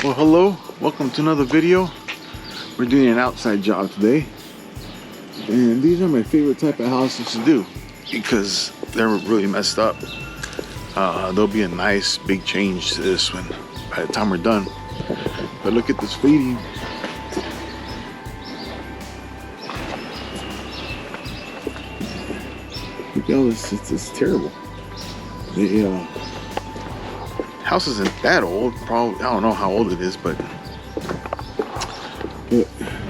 Well, hello, welcome to another video. We're doing an outside job today, and these are my favorite type of houses to do because they're really messed up. There'll be a nice big change to this one by the time we're done. But look at this fading. Look at all this, it's terrible. The house isn't that old, probably, I don't know how old it is, but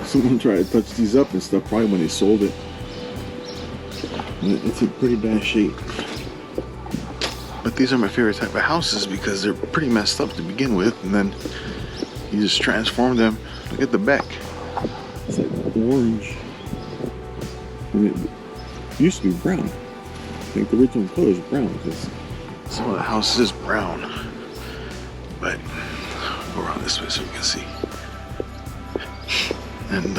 someone tried to touch these up and stuff probably when they sold it. It's in pretty bad shape. But these are my favorite type of houses because they're pretty messed up to begin with, and then you just transform them. Look at the back. It's like orange. And it used to be brown. I think the original color is brown because some of the house is brown. But go around this way so you can see. And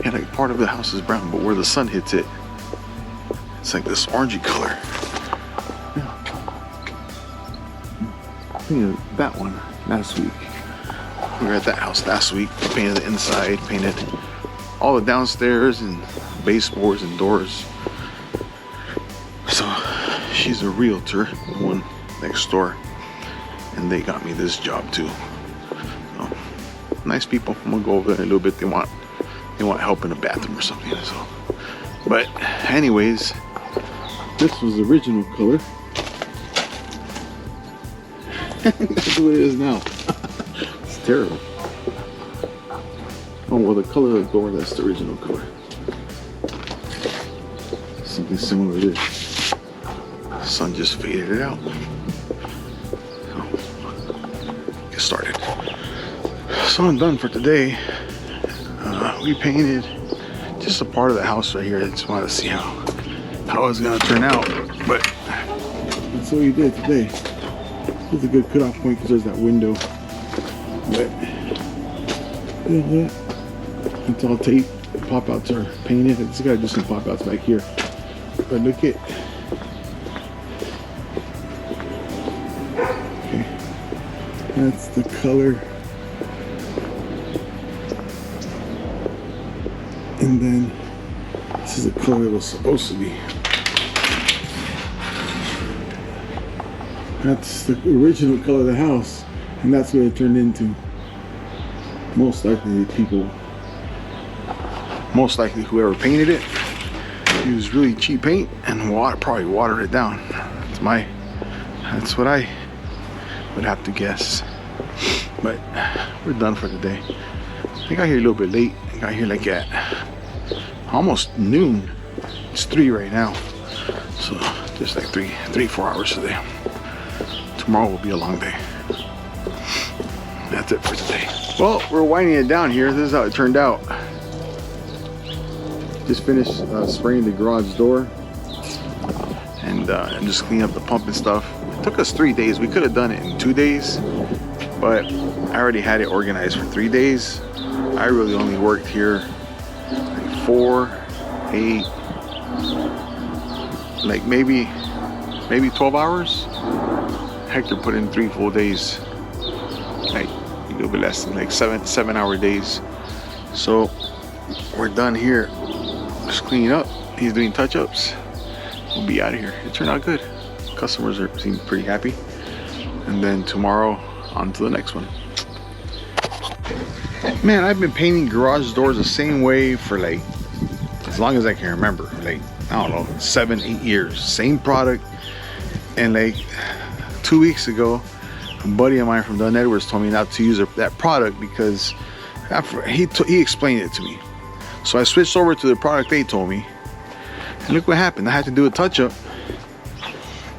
yeah, like part of the house is brown, but where the sun hits it, it's like this orangey color. Yeah. I painted that one last week. We were at that house last week. We painted the inside, painted all the downstairs and baseboards and doors. So she's a realtor, the one next door, and they got me this job too. So, nice people. I'm gonna go over there in a little bit. They want help in the bathroom or something. So, but anyways, this was the original color. That's what it is now. It's terrible. Oh well, the color of the door, that's the original color. Something similar to this. The sun just faded it out. Get started. So I'm done for today. We painted just a part of the house right here. I just wanted to see how it's gonna turn out. But that's what we did today. It's a good cutoff point because there's that window. But you know that, it's all tape. Pop outs are painted. I just gotta do some pop outs back here. But look at. That's the color. And then this is the color it was supposed to be. That's the original color of the house, and that's what it turned into. Most likely whoever painted it used really cheap paint and probably watered it down. That's what I would have to guess. But we're done for today. I got here a little bit late. I got here like at almost noon. It's 3 right now. So just like 4 hours today. Tomorrow will be a long day. That's it for today. Well, we're winding it down here. This is how it turned out. Just finished spraying the garage door. And just cleaning up the pump and stuff. It took us 3 days. We could have done it in 2 days. But I already had it organized for 3 days. I really only worked here like 4, 8, like maybe 12 hours. Hector put in 3 full days, like a little bit less than like 7-hour days. So we're done here. Just cleaning up. He's doing touch-ups. We'll be out of here. It turned out good. Customers seem pretty happy. And then tomorrow, on to the next one. Man, I've been painting garage doors the same way for like as long as I can remember. Like, I don't know, 7-8 years. Same product. And like 2 weeks ago, a buddy of mine from Dunn Edwards told me not to use that product because he explained it to me. So I switched over to the product they told me. And look what happened. I had to do a touch-up.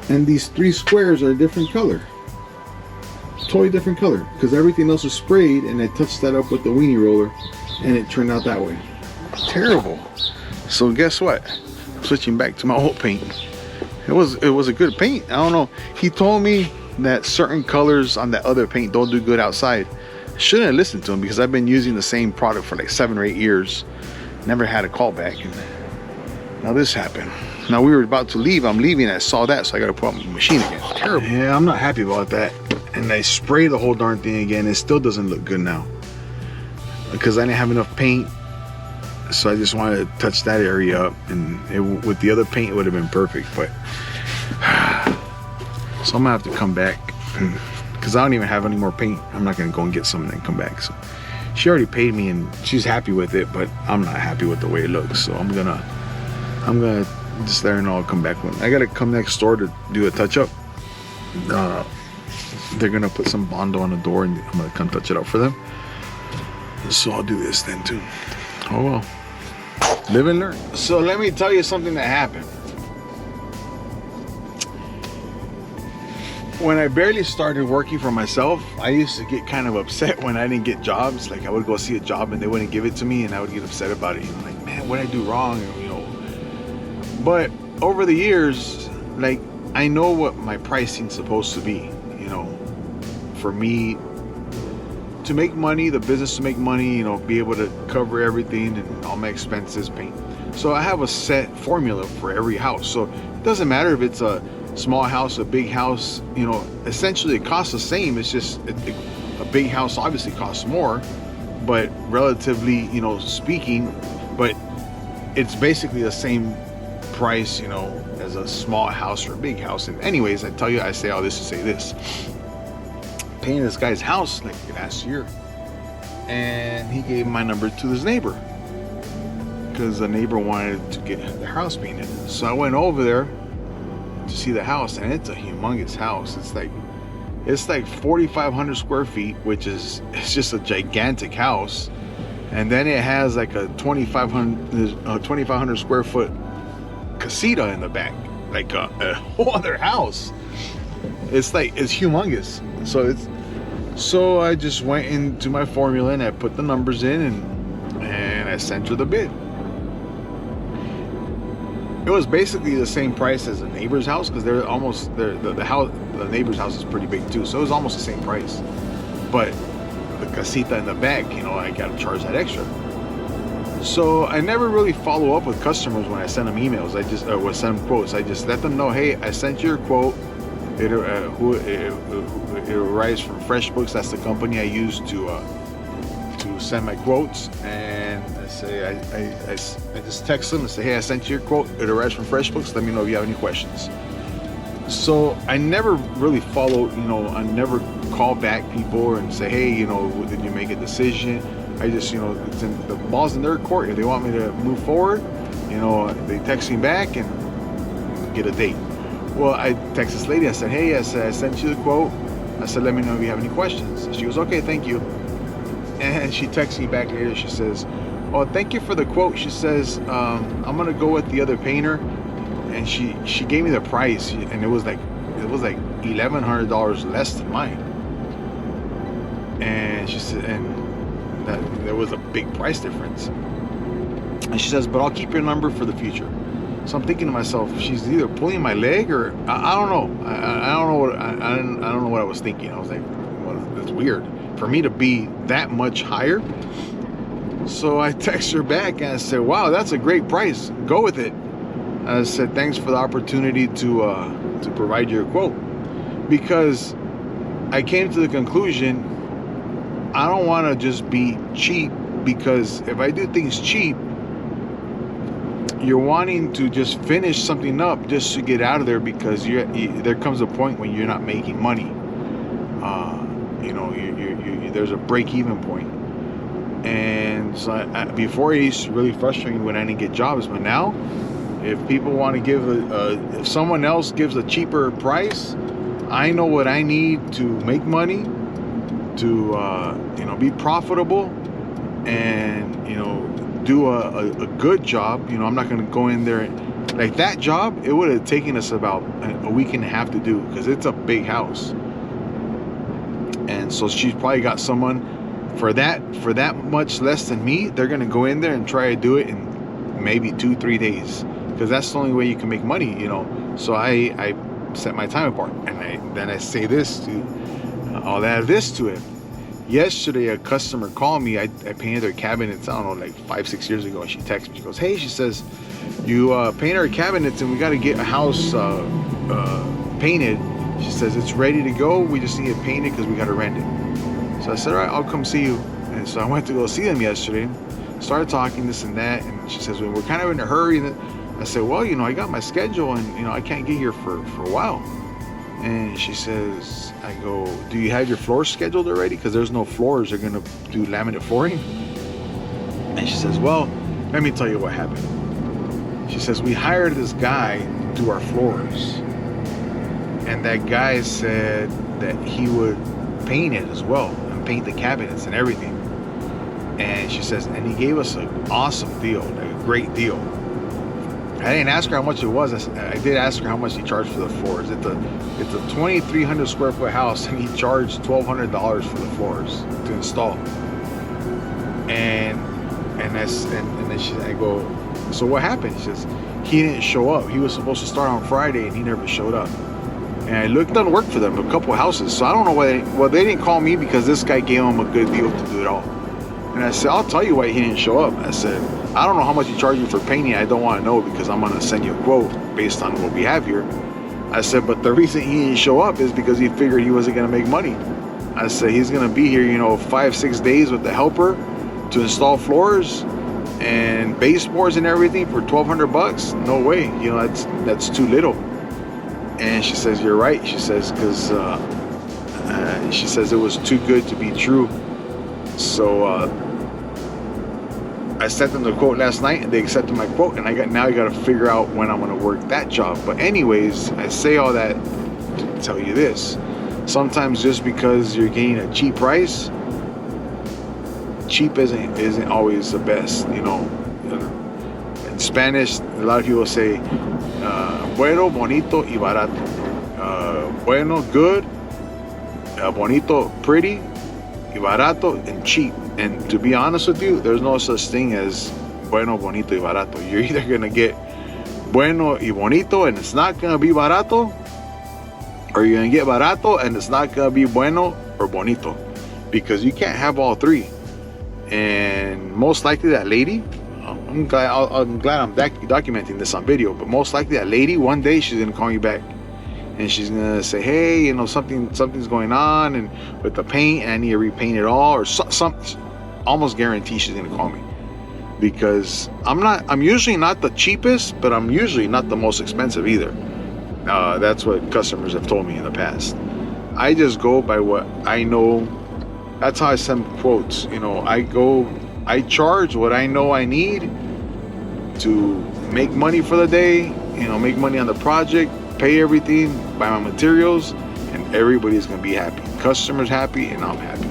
And these 3 squares are a different color. Totally different color. Because everything else was sprayed and I touched that up with the weenie roller and it turned out that way. Terrible. So guess what? I'm switching back to my old paint. It was a good paint. I don't know. He told me that certain colors on that other paint don't do good outside. I shouldn't have listened to him because I've been using the same product for like 7 or 8 years. Never had a callback. And now this happened. Now we were about to leave. I'm leaving. I saw that, so I got to put on the machine again. Terrible. Yeah, I'm not happy about that. and I spray the whole darn thing again. It still doesn't look good now because I didn't have enough paint. So I just wanted to touch that area up, and with the other paint it would have been perfect. But so I'm gonna have to come back because I don't even have any more paint. I'm not gonna go and get some and then come back. So she already paid me and she's happy with it, but I'm not happy with the way it looks. So I'm gonna just let her know I'll come back when I gotta come next door to do a touch up. They're gonna put some Bondo on the door and I'm gonna come touch it up for them. So I'll do this then too. Oh well, live and learn. So let me tell you something that happened. When I barely started working for myself, I used to get kind of upset when I didn't get jobs. Like I would go see a job and they wouldn't give it to me, and I would get upset about it. You know, like, man, what did I do wrong? You know. But over the years, like I know what my pricing's supposed to be. You know, for me to make money, the business to make money, you know, be able to cover everything and all my expenses, paint. So I have a set formula for every house. So it doesn't matter if it's a small house, a big house, you know, essentially it costs the same. It's just a big house obviously costs more, but relatively, you know, speaking, but it's basically the same price, you know, as a small house or a big house. And anyways, I say all this to say this. Painted this guy's house like last year, and he gave my number to his neighbor because the neighbor wanted to get the house painted. So I went over there to see the house, and it's a humongous house. It's like 4,500 square feet, it's just a gigantic house. And then it has like a 2,500 square foot casita in the back, like a whole other house. It's humongous. So I just went into my formula and I put the numbers in and I sent her the bid. It was basically the same price as the neighbor's house because the neighbor's house is pretty big too. So it was almost the same price. But the casita in the back, you know, I got to charge that extra. So I never really follow up with customers when I send them emails. I just would send them quotes. I just let them know, hey, I sent you a quote. It arrives from FreshBooks. That's the company I use to send my quotes. And I say I just text them and say, hey, I sent you your quote. It arrives from FreshBooks. Let me know if you have any questions. So I never really follow. You know, I never call back people and say, hey, you know, did you make a decision? I just, you know, the ball's in their court. If they want me to move forward, you know, they text me back and get a date. Well, I text this lady. I said, hey, I sent you the quote. I said, let me know if you have any questions. She goes, okay, thank you. And she texts me back later. She says, oh, thank you for the quote. She says, I'm going to go with the other painter. And she gave me the price. And it was like $1,100 less than mine. And she said, and that there was a big price difference. And she says, but I'll keep your number for the future. So I'm thinking to myself, she's either pulling my leg or I don't know. I don't know what I was thinking. I was like, well, that's weird for me to be that much higher. So I text her back and I said, wow, that's a great price. Go with it. I said, thanks for the opportunity to provide your quote, because I came to the conclusion I don't want to just be cheap, because if I do things cheap, you're wanting to just finish something up just to get out of there, because there comes a point when you're not making money. You know, there's a break-even point. And so before it used to really frustrate me when I didn't get jobs, but now if people want to give if someone else gives a cheaper price, I know what I need to make money, to you know, be profitable, and you know, do a good job. You know, I'm not going to go in there like that job. It would have taken us about a week and a half to do, because it's a big house. And so she's probably got someone for that much less than me. They're going to go in there and try to do it in maybe 2-3 days, because that's the only way you can make money, you know. So I set my time apart, and then I say this to I'll add this to it. Yesterday, a customer called me. I painted their cabinets, I don't know, like 5-6 years ago, and she texted me. She goes, hey, she says, you paint our cabinets and we got to get a house painted. She says, it's ready to go. We just need it painted because we got to rent it. So I said, all right, I'll come see you. And so I went to go see them yesterday. Started talking this and that. And she says, well, we're kind of in a hurry. And I said, well, you know, I got my schedule and, you know, I can't get here for a while. And she says, I go, do you have your floors scheduled already? Because there's no floors. They're going to do laminate flooring. And she says, well, let me tell you what happened. She says, we hired this guy to do our floors. And that guy said that he would paint it as well and paint the cabinets and everything. And she says, and he gave us an awesome deal, like a great deal. I didn't ask her how much it was. I did ask her how much he charged for the floors. It's a 2,300 square foot house, and he charged $1,200 for the floors to install. And then I go, so what happened? She says, he didn't show up. He was supposed to start on Friday, and he never showed up. And I looked on work for them, a couple of houses. So I don't know why they didn't call me because this guy gave them a good deal to do it all. And I said, I'll tell you why he didn't show up. I said, I don't know how much he charged you for painting. I don't want to know because I'm going to send you a quote based on what we have here. I said, but the reason he didn't show up is because he figured he wasn't going to make money. I said, he's going to be here, you know, 5-6 days with the helper to install floors and baseboards and everything for $1,200. No way. You know, that's too little. And she says, you're right. She says, because she says it was too good to be true. So I sent them the quote last night, and they accepted my quote. And I got to figure out when I'm going to work that job. But anyways, I say all that to tell you this: sometimes just because you're getting a cheap price, cheap isn't always the best. You know, in Spanish, a lot of people say bueno, bonito y barato. Bueno, good. Bonito, pretty. Y barato, and cheap. And to be honest with you, there's no such thing as bueno, bonito y barato. You're either going to get bueno y bonito and it's not going to be barato, or you're going to get barato and it's not going to be bueno or bonito, because you can't have all three. And most likely that lady, I'm glad I'm documenting this on video, but most likely that lady, one day she's going to call you back. And she's gonna say, hey, you know, something's going on, and with the paint, and I need to repaint it all, or some almost guarantee she's gonna call me, because I'm usually not the cheapest, but I'm usually not the most expensive either. That's what customers have told me in the past. I just go by what I know. That's how I send quotes. You know, I charge what I know I need to make money for the day. You know, make money on the project, pay everything, buy my materials, and everybody's gonna be happy. Customers happy, and I'm happy.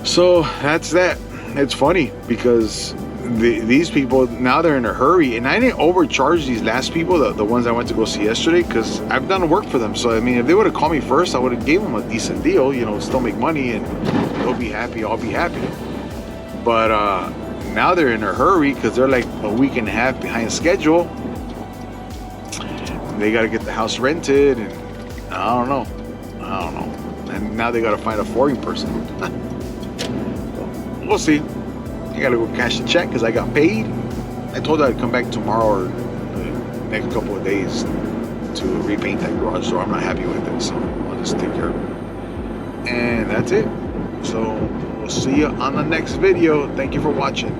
So that's that. It's funny because these people, now they're in a hurry, and I didn't overcharge these last people, the ones I went to go see yesterday, because I've done work for them. So I mean, if they would have called me first, I would have gave them a decent deal, you know, still make money, and they'll be happy, I'll be happy. But now they're in a hurry because they're like a week and a half behind schedule. They got to get the house rented, and I don't know. And now they got to find a flooring person. We'll see. I got to go cash the check because I got paid. I told her I'd come back tomorrow or the next couple of days to repaint that garage door. I'm not happy with it, so I'll just take care of it. And that's it. So we'll see you on the next video. Thank you for watching.